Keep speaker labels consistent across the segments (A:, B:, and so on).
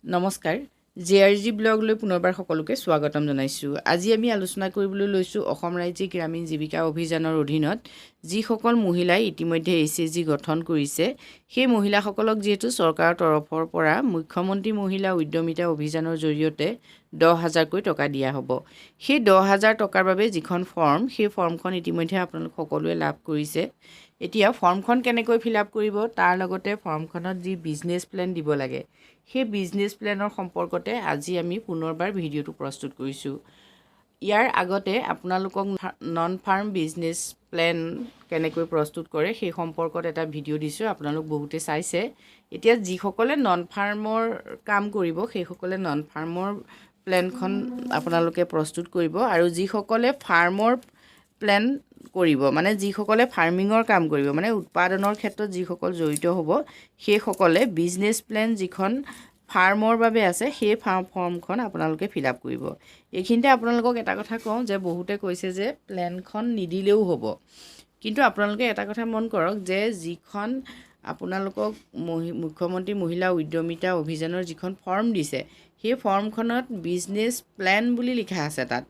A: নমস্কাৰ জেআৰজি ব্লগলৈ পুনৰবাৰ সকলোকে স্বাগতম জনাইছোঁ। আজি আমি আলোচনা কৰিবলৈ লৈছোঁ অসম ৰাজ্যিক গ্ৰামীণ জীৱিকা অভিযানৰ অধীনত যিসকল মহিলাই ইতিমধ্যে এছএজি গঠন কৰিছে সেই মহিলাসকলক যিহেতু চৰকাৰৰ তৰফৰ পৰা মুখ্যমন্ত্ৰী মহিলা উদ্যমিতা অভিযানৰ জৰিয়তে 10,000কৈ টকা দিয়া হ'ব। সেই 10,000 টকাৰ বাবে যিখন ফৰ্ম সেই ফৰ্মখন ইতিমধ্যে আপোনালোক সকলোৱে লাভ কৰিছে। এতিয়া ফৰ্মখন কেনেকৈ ফিল আপ কৰিব তাৰ লগতে ফৰ্মখনত যি বিজনেছ প্লেন দিব লাগে সেই বিজনেছ প্লেনৰ সম্পৰ্কতে আজি আমি পুনৰবাৰ ভিডিঅ'টো প্ৰস্তুত কৰিছোঁ। ইয়াৰ আগতে আপোনালোকক নন ফাৰ্ম বিজনেছ প্লেন কেনেকৈ প্ৰস্তুত কৰে সেই সম্পৰ্কত এটা ভিডিঅ' দিছোঁ, আপোনালোক বহুতে চাইছে। এতিয়া যিসকলে নন ফাৰ্মৰ কাম কৰিব সেইসকলে নন ফাৰ্মৰ প্লেনখন আপোনালোকে প্ৰস্তুত কৰিব আৰু যিসকলে ফাৰ্মৰ প্লেন কৰিব মানে যিসকলে ফাৰ্মিঙৰ কাম কৰিব মানে উৎপাদনৰ ক্ষেত্ৰত যিসকল জড়িত হ'ব সেইসকলে বিজনেছ প্লেন যিখন ফাৰ্মৰ বাবে আছে সেই ফৰ্মখন আপোনালোকে ফিল আপ কৰিব। এইখিনিতে আপোনালোকক এটা কথা কওঁ যে বহুতে কৈছে যে প্লেনখন নিদিলেও হ'ব, কিন্তু আপোনালোকে এটা কথা মন কৰক যে যিখন আপোনালোকক মুখ্যমন্ত্ৰী মহিলা উদ্যমিতা অভিযানৰ যিখন ফৰ্ম দিছে সেই ফৰ্মখনত বিজনেছ প্লেন বুলি লিখা আছে। তাত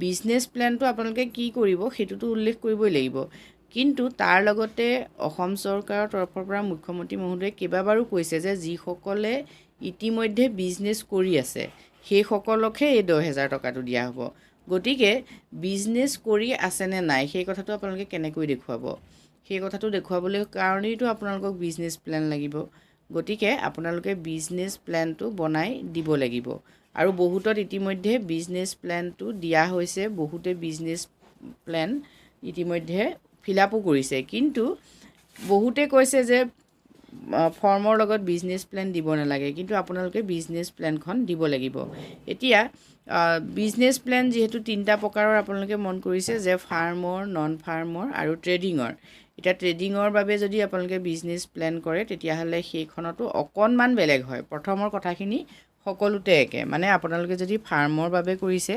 A: বিজনেছ প্লেনটো আপোনালোকে কি কৰিব সেইটোতো উল্লেখ কৰিবই লাগিব, কিন্তু তাৰ লগতে অসম চৰকাৰৰ তৰফৰ পৰা মুখ্যমন্ত্ৰী মহোদয়ে কেইবাবাৰো কৈছে যে যিসকলে ইতিমধ্যে বিজনেছ কৰি আছে সেইসকলকহে এই 10,000 টকাটো দিয়া হ'ব। গতিকে বিজনেছ কৰি আছেনে নাই সেই কথাটো আপোনালোকে কেনেকৈ দেখুৱাব, সেই কথাটো দেখুৱাবলৈ কাৰণেইতো আপোনালোকক বিজনেছ প্লেন লাগিব। গতিকে আপোনালোকে বিজনেছ প্লেনটো বনাই দিব লাগিব আৰু বহুতত ইতিমধ্যে বিজনেছ প্লেনটো দিয়া হৈছে, বহুতে বিজনেছ প্লেন ইতিমধ্যে ফিল আপো কৰিছে, কিন্তু বহুতে কৈছে যে ফৰ্মৰ লগত বিজনেছ প্লেন দিব নালাগে, কিন্তু আপোনালোকে বিজনেছ প্লেনখন দিব লাগিব। এতিয়া বিজনেছ প্লেন যিহেতু 3টা প্ৰকাৰৰ আপোনালোকে মন কৰিছে যে ফাৰ্মৰ, নন ফাৰ্মৰ আৰু ট্ৰেডিঙৰ। এতিয়া ট্ৰেডিঙৰ বাবে যদি আপোনালোকে বিজনেছ প্লেন কৰে তেতিয়াহ'লে সেইখনতো অকণমান বেলেগ হয়। প্ৰথমৰ কথাখিনি সকলোতে একে, মানে আপোনালোকে যদি ফাৰ্মৰ বাবে কৰিছে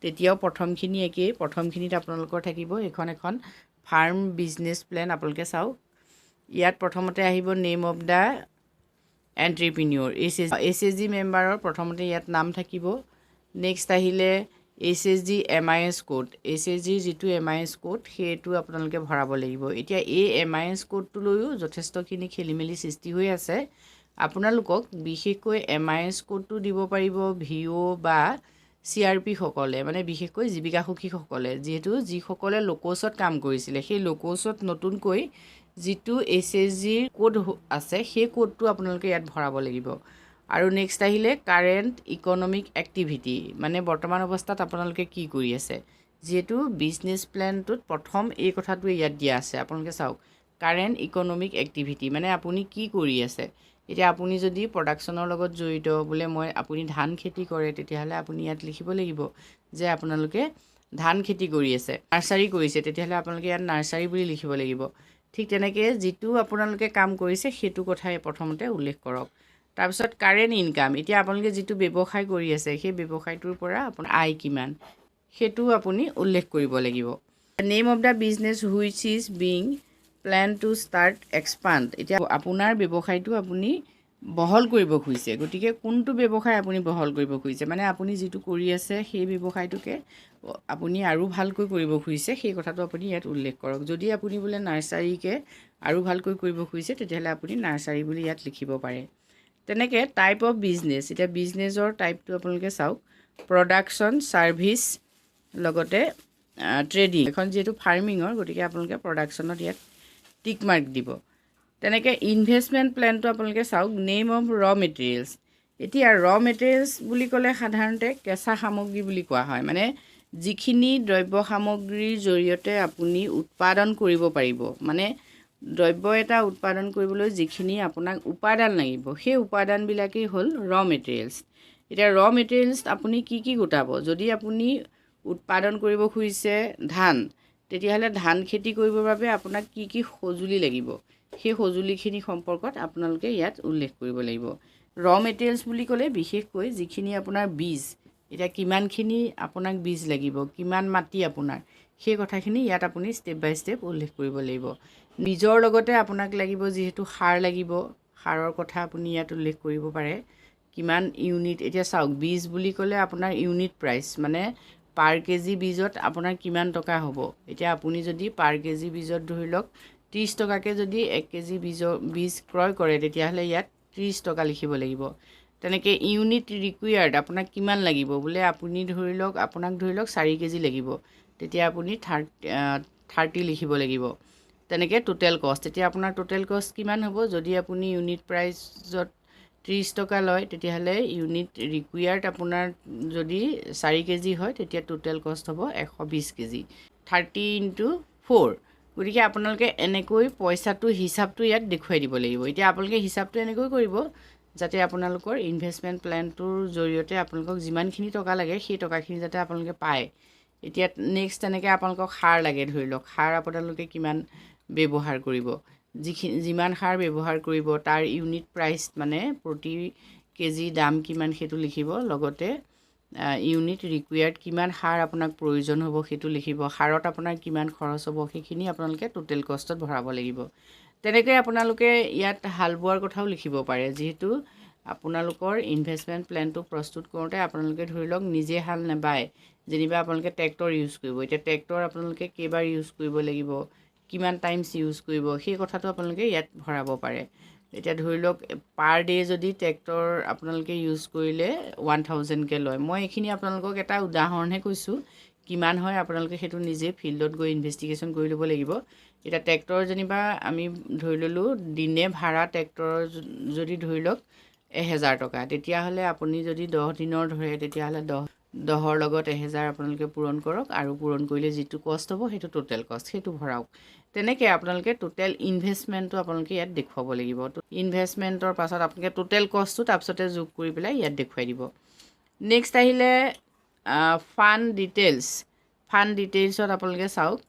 A: তেতিয়াও প্ৰথমখিনি একেই। প্ৰথমখিনিত আপোনালোকৰ থাকিব এখন ফাৰ্ম বিজনেছ প্লেন। আপোনালোকে চাওক ইয়াত প্ৰথমতে আহিব নেম অফ দ্য এণ্ট্ৰিপ্ৰিনিয়ৰ এছএজি মেম্বাৰৰ প্ৰথমতে ইয়াত নাম থাকিব। নেক্সট আহিলে এছএজি MIS কোড, এছএজিৰ যিটো MIS কোড সেইটো আপোনালোকে ভৰাব লাগিব। এতিয়া এই MIS কোডটো লৈও যথেষ্টখিনি খেলি মেলি সৃষ্টি হৈ আছে। আপোনালোকক বিশেষকৈ MIS কোডটো দিব পাৰিব VO বা CRP সকলে, মানে বিশেষকৈ জীৱিকা সখীসকলে, যিসকলে লোকছত কাম কৰিছিলে সেই লোকছত নতুনকৈ যিটো এছএজিৰ কোড আছে সেই কোডটো আপোনালোকে ইয়াত ভৰাব লাগিব। আৰু নেক্সট আহিলে কাৰেণ্ট ইকনমিক এক্টিভিটি, মানে বৰ্তমান অৱস্থাত আপোনালোকে কি কৰি আছে। যিহেতু বিজনেছ প্লেনটোত প্ৰথম এই কথাটোৱে ইয়াত দিয়া আছে। আপোনালোকে চাওক কাৰেণ্ট ইকনমিক এক্টিভিটি মানে আপুনি কি কৰি আছে। এতিয়া আপুনি যদি প্ৰডাকশ্যনৰ লগত জড়িত বোলে আপুনি ধান খেতি কৰে তেতিয়াহ'লে আপুনি ইয়াত লিখিব লাগিব যে আপোনালোকে ধান খেতি কৰি আছে। নাৰ্চাৰী কৰিছে তেতিয়াহ'লে আপোনালোকে ইয়াত নাৰ্চাৰী বুলি লিখিব লাগিব। ঠিক তেনেকৈ যিটো আপোনালোকে কাম কৰিছে সেইটো কথাই প্ৰথমতে উল্লেখ কৰক। তাৰপিছত কাৰেণ্ট ইনকাম, এতিয়া আপোনালোকে যিটো ব্যৱসায় কৰি আছে সেই ব্যৱসায়টোৰ পৰা আপোনাৰ আয় কিমান সেইটো আপুনি উল্লেখ কৰিব লাগিব। Name of the business which is being plan to start expand, এতিয়া আপোনাৰ ব্যৱসায়টো আপুনি বহল কৰিব খুজিছে। গতিকে কোনটো ব্যৱসায় আপুনি বহল কৰিব খুজিছে, মানে আপুনি যিটো কৰি আছে সেই ব্যৱসায়টোকে আপুনি আৰু ভালকৈ কৰিব খুজিছে সেই কথাটো আপুনি ইয়াত উল্লেখ কৰক। যদি আপুনি বোলে নাৰ্চাৰীকে আৰু ভালকৈ কৰিব খুজিছে তেতিয়াহ'লে আপুনি নাৰ্চাৰী বুলি ইয়াত লিখিব পাৰে। তেনেকৈ টাইপ অফ বিজনেছ, এতিয়া বিজনেছৰ টাইপটো আপোনালোকে চাওক প্ৰডাকশ্যন, ছাৰ্ভিচ লগতে ট্ৰেডিং। এখন যিহেতু ফাৰ্মিঙৰ গতিকে আপোনালোকে প্ৰডাকশ্যনত ইয়াত টিক মাৰ্ক দিব। তেনেকৈ ইনভেষ্টমেণ্ট প্লেনটো আপোনালোকে চাওক নেম অফ ৰ মেটেৰিয়েলছ, এতিয়া ৰ মেটেৰিয়েলছ বুলি ক'লে সাধাৰণতে কেঁচা সামগ্ৰী বুলি কোৱা হয়, মানে যিখিনি দ্ৰব্য সামগ্ৰীৰ জৰিয়তে আপুনি উৎপাদন কৰিব পাৰিব, মানে দ্ৰব্য এটা উৎপাদন কৰিবলৈ যিখিনি আপোনাক উপাদান লাগিব সেই উপাদানবিলাকেই হ'ল ৰ মেটেৰিয়েলছ। এতিয়া ৰ মেটেৰিয়েলছ আপুনি কি কি গোটাব, যদি আপুনি উৎপাদন কৰিব খুজিছে ধান তেতিয়াহ'লে ধান খেতি কৰিবৰ বাবে আপোনাক কি কি সঁজুলি লাগিব সেই সঁজুলিখিনি সম্পৰ্কত আপোনালোকে ইয়াত উল্লেখ কৰিব লাগিব। ৰ মেটেৰিয়েলছ বুলি ক'লে বিশেষকৈ যিখিনি আপোনাৰ বীজ, এতিয়া কিমানখিনি আপোনাক বীজ লাগিব, কিমান মাটি আপোনাৰ, সেই কথাখিনি ইয়াত আপুনি ষ্টেপ বাই ষ্টেপ উল্লেখ কৰিব লাগিব। বীজৰ লগতে আপোনাক লাগিব যিহেতু সাৰ লাগিব, সাৰৰ কথা আপুনি ইয়াত উল্লেখ কৰিব পাৰে। কিমান ইউনিট এতিয়া চাওক বীজ বুলি ক'লে আপোনাৰ ইউনিট প্ৰাইচ মানে পাৰ কেজি বীজত আপোনাৰ কিমান টকা হ'ব এতিয়া আপুনি যদি পাৰ কেজি বীজত ধৰি লওক 30 টকাকৈ যদি 1 কেজি বীজ ক্ৰয় কৰে তেতিয়াহ'লে ইয়াত 30 টকা লিখিব লাগিব তেনেকৈ ইউনিট ৰিকুৱাৰ্ড আপোনাক কিমান লাগিব বোলে আপুনি ধৰি লওক আপোনাক ধৰি লওক 4 কেজি লাগিব তেতিয়া আপুনি 30 লিখিব লাগিব তেনেকৈ টোটেল কষ্ট তেতিয়া আপোনাৰ টোটেল কষ্ট কিমান হ'ব যদি আপুনি ইউনিট প্ৰাইচত 30 টকা লয় তেতিয়াহ'লে ইউনিট ৰিকুৱাৰ্ড আপোনাৰ যদি 4 কেজি হয় তেতিয়া টোটেল কষ্ট হ'ব 120 কেজি 30 × 4 গতিকে আপোনালোকে এনেকৈ পইচাটো হিচাপটো ইয়াত দেখুৱাই দিব লাগিব এতিয়া আপোনালোকে হিচাপটো এনেকৈ কৰিব যাতে আপোনালোকৰ ইনভেষ্টমেণ্ট প্লেনটোৰ জৰিয়তে আপোনালোকক যিমানখিনি টকা লাগে সেই টকাখিনি যাতে আপোনালোকে পায় এতিয়া নেক্সট তেনেকৈ আপোনালোকক সাৰ লাগে ধৰি লওক সাৰ আপোনালোকে কিমান ব্যৱহাৰ কৰিব যিমান সাৰ ব্যৱহাৰ কৰিব তাৰ ইউনিট প্ৰাইচ মানে প্ৰতি কেজি দাম কিমান সেইটো লিখিব লগতে ইউনিট ৰিকুৱাৰ্ড কিমান সাৰ আপোনাক প্ৰয়োজন হ'ব সেইটো লিখিব সাৰত আপোনাৰ কিমান খৰচ হ'ব সেইখিনি আপোনালোকে টোটেল কষ্টত ভৰাব লাগিব তেনেকৈ আপোনালোকে ইয়াত হাল বোৱাৰ কথাও লিখিব পাৰে যিহেতু আপোনালোকৰ ইনভেষ্টমেণ্ট প্লেনটো প্ৰস্তুত কৰোঁতে আপোনালোকে ধৰি লওক নিজে হাল নেবায় যেনিবা আপোনালোকে ট্ৰেক্টৰ ইউজ কৰিব এতিয়া ট্ৰেক্টৰ আপোনালোকে কেইবাৰ ইউজ কৰিব লাগিব কিমান টাইমছ ইউজ কৰিব সেই কথাটো আপোনালোকে ইয়াত ভৰাব পাৰে এতিয়া ধৰি লওক পাৰ ডে যদি ট্ৰেক্টৰ আপোনালোকে ইউজ কৰিলে 1000কৈ লয় মই এইখিনি আপোনালোকক এটা উদাহৰণহে কৈছোঁ কিমান হয় আপোনালোকে সেইটো নিজে ফিল্ডত গৈ ইনভেষ্টিগেশ্যন কৰি ল'ব লাগিব এটা ট্ৰেক্টৰ যেনিবা আমি ধৰি ল'লোঁ দিনে ভাড়া ট্ৰেক্টৰ যদি ধৰি লওক 1000 টকা তেতিয়াহ'লে আপুনি যদি 10 দিনৰ ধৰে তেতিয়াহ'লে 10ৰ লগত 1000 আপোনালোকে পূৰণ কৰক আৰু পূৰণ কৰিলে যিটো কষ্ট হ'ব সেইটো টোটেল কষ্ট সেইটো ভৰাওক তেনেকৈ আপোনালোকে টোটেল ইনভেষ্টমেণ্টটো আপোনালোকে ইয়াত দেখুৱাব লাগিব ইনভেষ্টমেণ্টৰ পাছত আপোনালোকে টোটেল কষ্টটো তাৰপিছতে যোগ কৰি পেলাই ইয়াত দেখুৱাই দিব নেক্সট আহিলে ফাণ্ড ডিটেইলছত আপোনালোকে চাওক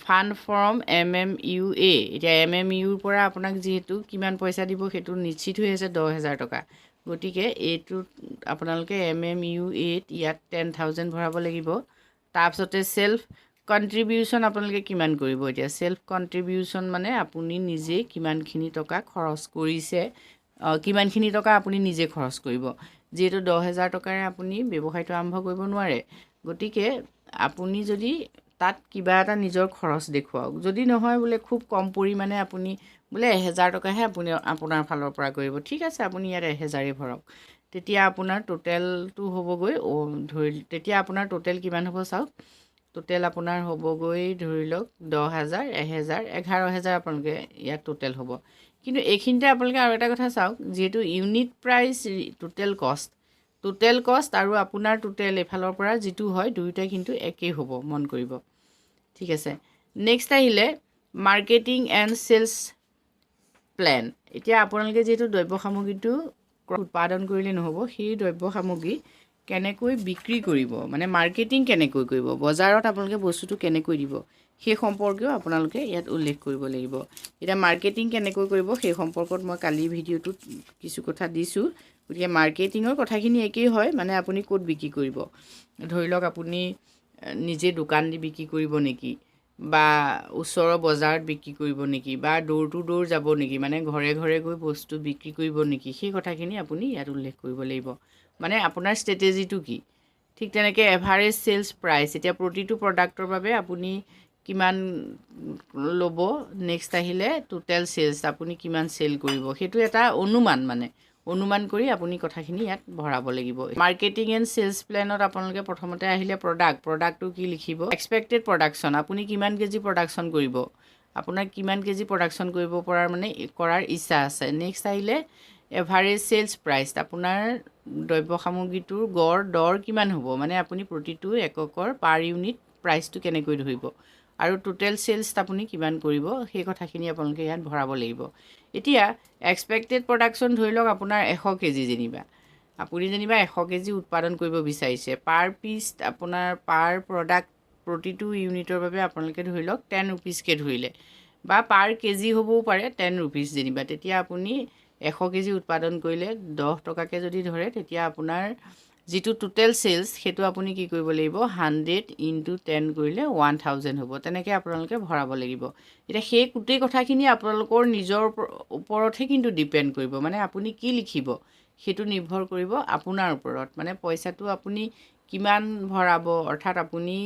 A: ফাণ্ড ফ্ৰম MMUA এতিয়া MMUৰ পৰা আপোনাক যিহেতু কিমান পইচা দিব সেইটো নিশ্চিত হৈ আছে 10,000 টকা গতিকে এইটোত আপোনালোকে MMUAত ইয়াত 10,000 ভৰাব লাগিব তাৰপিছতে সেলফ কন্ট্ৰিবিউশ্যন আপোনালোকে কিমান কৰিব এতিয়া সেলফ কন্ট্ৰিবিউশ্যন মানে আপুনি নিজে কিমানখিনি টকা খৰচ কৰিছে কিমানখিনি টকা আপুনি নিজে খৰচ কৰিব যেহেতু 10,000 টকাৰে আপুনি ব্যৱসায়টো আৰম্ভ কৰিব নোৱাৰে গতিকে আপুনি যদি তাত কিবা এটা নিজৰ খৰচ দেখুৱাওক যদি নহয় বোলে খুব কম পৰিমাণে আপুনি বোলে 1000 টকাহে আপুনি আপোনাৰ ফালৰ পৰা কৰিব ঠিক আছে আপুনি ইয়াত 1000ই ভৰক তেতিয়া আপোনাৰ টোটেলটো হ'বগৈ তেতিয়া আপোনাৰ টোটেল কিমান হ'ব চাওক টোটেল আপোনাৰ হ'বগৈ ধৰি লওক 10,000 1000 11,000 আপোনালোকে ইয়াত টোটেল হ'ব কিন্তু এইখিনিতে আপোনালোকে আৰু এটা কথা চাওক যিহেতু ইউনিট প্ৰাইচ টোটেল কষ্ট আৰু আপোনাৰ টোটেল এফালৰ পৰা যিটো হয় দুয়োটাই কিন্তু একেই হ'ব মন কৰিব ঠিক আছে নেক্সট আহিলে মাৰ্কেটিং এণ্ড সেলছ প্লেন এতিয়া আপোনালোকে যিহেতু দ্ৰব্য সামগ্ৰীটো উৎপাদন কৰিলে নহ'ব সেই দ্ৰব্য সামগ্ৰী কেনেকৈ বিক্ৰী কৰিব মানে মাৰ্কেটিং কেনেকৈ কৰিব বজাৰত আপোনালোকে বস্তুটো কেনেকৈ দিব সেই সম্পৰ্কেও আপোনালোকে ইয়াত উল্লেখ কৰিব লাগিব এতিয়া মাৰ্কেটিং কেনেকৈ কৰিব সেই সম্পৰ্কত মই কালি ভিডিঅ'টোত কিছু কথা দিছোঁ গতিকে মাৰ্কেটিঙৰ কথাখিনি একেই হয় মানে আপুনি ক'ত বিক্ৰী কৰিব ধৰি লওক আপুনি নিজে দোকান দি বিক্ৰী কৰিব নেকি বা ওচৰৰ বজাৰত বিক্ৰী কৰিব নেকি বা ডোৰ টু ডোৰ যাব নেকি মানে ঘৰে ঘৰে গৈ বস্তু বিক্ৰী কৰিব নেকি সেই কথাখিনি আপুনি ইয়াত উল্লেখ কৰিব লাগিব মানে আপোনাৰ ষ্ট্ৰেটেজিটো কি ঠিক তেনেকৈ এভাৰেজ সেলছ প্ৰাইচ এতিয়া প্ৰতিটো প্ৰডাক্টৰ বাবে আপুনি কিমান ল'ব নেক্সট আহিলে টোটেল সেলছ আপুনি কিমান সেল কৰিব সেইটো এটা অনুমান কৰি আপুনি কথাখিনি ইয়াত ভৰাব লাগিব মাৰ্কেটিং এণ্ড সেলছ প্লেনত আপোনালোকে প্ৰথমতে আহিলে প্ৰডাক্টটো কি লিখিব এক্সপেক্টেড প্ৰডাকশ্যন আপুনি কিমান কেজি প্ৰডাকশ্যন কৰিব আপোনাৰ কিমান কেজি প্ৰডাকশ্যন কৰিব কৰাৰ ইচ্ছা আছে নেক্সট আহিলে এভাৰেজ সেলছ প্ৰাইচ আপোনাৰ দ্ৰব্য সামগ্ৰীটোৰ গড় দৰ কিমান হ'ব মানে আপুনি প্ৰতিটো এককৰ পাৰ ইউনিট প্ৰাইচটো কেনেকৈ ধৰিব আৰু টোটেল সেলছ আপুনি কিমান কৰিব সেই কথাখিনি আপোনালোকে ইয়াত ভৰাব লাগিব এতিয়া এক্সপেক্টেড প্ৰডাকশ্যন ধৰি লওক আপোনাৰ 100 কেজি আপুনি 100 কেজি উৎপাদন কৰিব বিচাৰিছে পাৰ পিচ আপোনাৰ পাৰ প্ৰডাক্ট প্ৰতিটো ইউনিটৰ বাবে আপোনালোকে ধৰি লওক 10 ৰুপিজকৈ ধৰিলে বা পাৰ কেজি হ'বও পাৰে 10 ৰুপিজ তেতিয়া আপুনি 100 কেজি উৎপাদন কৰিলে 10 টকাকৈ যদি ধৰে তেতিয়া আপোনাৰ যিটো টোটেল সেলছ সেইটো আপুনি কি কৰিব লাগিব 100 × 10 কৰিলে 1000 হ'ব তেনেকৈ আপোনালোকে ভৰাব লাগিব এতিয়া সেই গোটেই কথাখিনি আপোনালোকৰ নিজৰ ওপৰতহে কিন্তু ডিপেণ্ড কৰিব মানে আপুনি কি লিখিব সেইটো নিৰ্ভৰ কৰিব আপোনাৰ ওপৰত মানে পইচাটো আপুনি কিমান ভৰাব অৰ্থাৎ আপুনি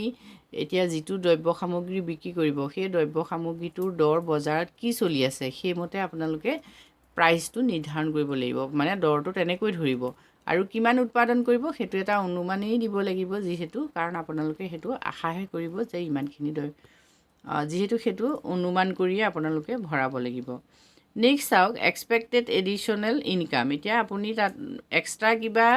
A: এতিয়া যিটো দ্ৰব্য সামগ্ৰী বিক্ৰী কৰিব সেই দ্ৰব্য সামগ্ৰীটোৰ দৰ বজাৰত কি চলি আছে সেইমতে আপোনালোকে প্ৰাইচটো নিৰ্ধাৰণ কৰিব লাগিব মানে দৰটো তেনেকৈ ধৰিব আৰু কিমান উৎপাদন কৰিব সেইটো এটা অনুমানেই দিব লাগিব যিহেতু কাৰণ আপোনালোকে সেইটো আশাহে কৰিব যে ইমানখিনি যিহেতু সেইটো অনুমান কৰিয়ে আপোনালোকে ভৰাব লাগিব নেক্সট চাওক এক্সপেক্টেড এডিশ্যনেল ইনকাম এতিয়া আপুনি তাত এক্সট্ৰা কিবা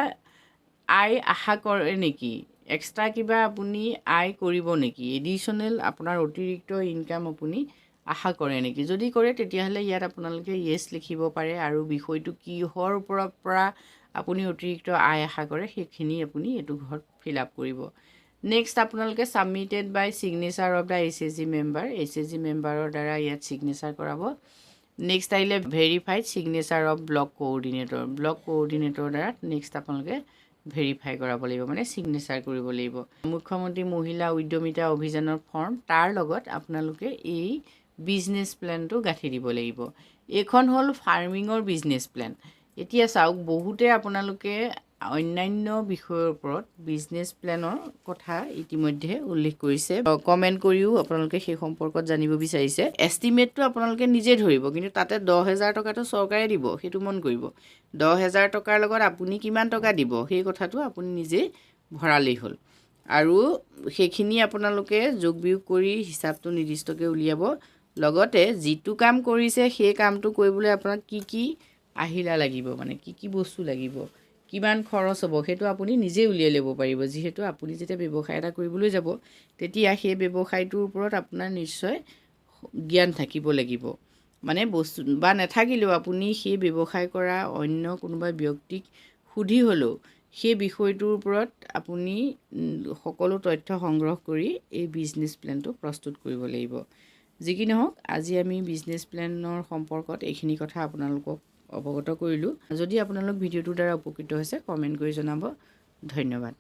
A: আয় আশা কৰে নেকি এক্সট্ৰা কিবা আপুনি আয় কৰিব নেকি এডিশ্যনেল আপোনাৰ অতিৰিক্ত ইনকাম আপুনি আশা কৰে নেকি যদি কৰে তেতিয়াহ'লে ইয়াত আপোনালোকে য়েছ লিখিব পাৰে আৰু বিষয়টো কিহৰ ওপৰৰ পৰা আপুনি অতিৰিক্ত আয় আশা কৰে সেইখিনি আপুনি এইটো ঘৰত ফিল আপ কৰিব নেক্সট আপোনালোকে submitted by signature of the HSG member HSG মেম্বাৰৰ দ্বাৰা ইয়াত ছিগনেচাৰ কৰাব নেক্সট আহিলে verified signature of block coordinator দ্বাৰা নেক্সট আপোনালোকে ভেৰিফাই কৰাব লাগিব মানে ছিগনেচাৰ কৰিব লাগিব মুখ্যমন্ত্ৰী মহিলা উদ্যমিতা অভিযানৰ ফৰ্ম তাৰ লগত আপোনালোকে এই বিজনেছ প্লেনটো গাঁঠি দিব লাগিব এইখন হ'ল ফাৰ্মিঙৰ বিজনেছ প্লেন এতিয়া চাওক বহুতে আপোনালোকে অন্যান্য বিষয়ৰ ওপৰত বিজনেছ প্লেনৰ কথা ইতিমধ্যে উল্লেখ কৰিছে কমেণ্ট কৰিও আপোনালোকে সেই সম্পৰ্কত জানিব বিচাৰিছে এষ্টিমেটটো আপোনালোকে নিজে ধৰিব কিন্তু তাতে 10,000 টকাটো চৰকাৰে দিব সেইটো মন কৰিব 10,000 টকাৰ লগত আপুনি কিমান টকা দিব সেই কথাটো আপুনি নিজে ভৰালেই হ'ল আৰু সেইখিনি আপোনালোকে যোগ বিয়োগ কৰি হিচাপটো নিৰ্দিষ্টকৈ উলিয়াব লগতে যিটো কাম কৰিছে সেই কামটো কৰিবলৈ আপোনাক কি আহিলা লাগিব মানে কি বস্তু লাগিব কিমান খৰচ হ'ব সেইটো আপুনি নিজে উলিয়াই ল'ব পাৰিব যিহেতু আপুনি যেতিয়া ব্যৱসায় এটা কৰিবলৈ যাব তেতিয়া সেই ব্যৱসায়টোৰ ওপৰত আপোনাৰ নিশ্চয় জ্ঞান থাকিব লাগিব মানে বস্তু বা নাথাকিলেও আপুনি সেই ব্যৱসায় কৰা অন্য কোনোবা ব্যক্তিক সুধি হ'লেও সেই বিষয়টোৰ ওপৰত আপুনি সকলো তথ্য সংগ্ৰহ কৰি এই বিজনেছ প্লেনটো প্ৰস্তুত কৰিব লাগিব যি কি নহওক আজি আমি বিজনেছ প্লেনৰ সম্পৰ্কত এইখিনি কথা আপোনালোকক অৱগত কৰিলোঁ যদি আপোনালোক ভিডিঅ'টোৰ দ্বাৰা উপকৃত হৈছে কমেণ্ট কৰি জনাব ধন্যবাদ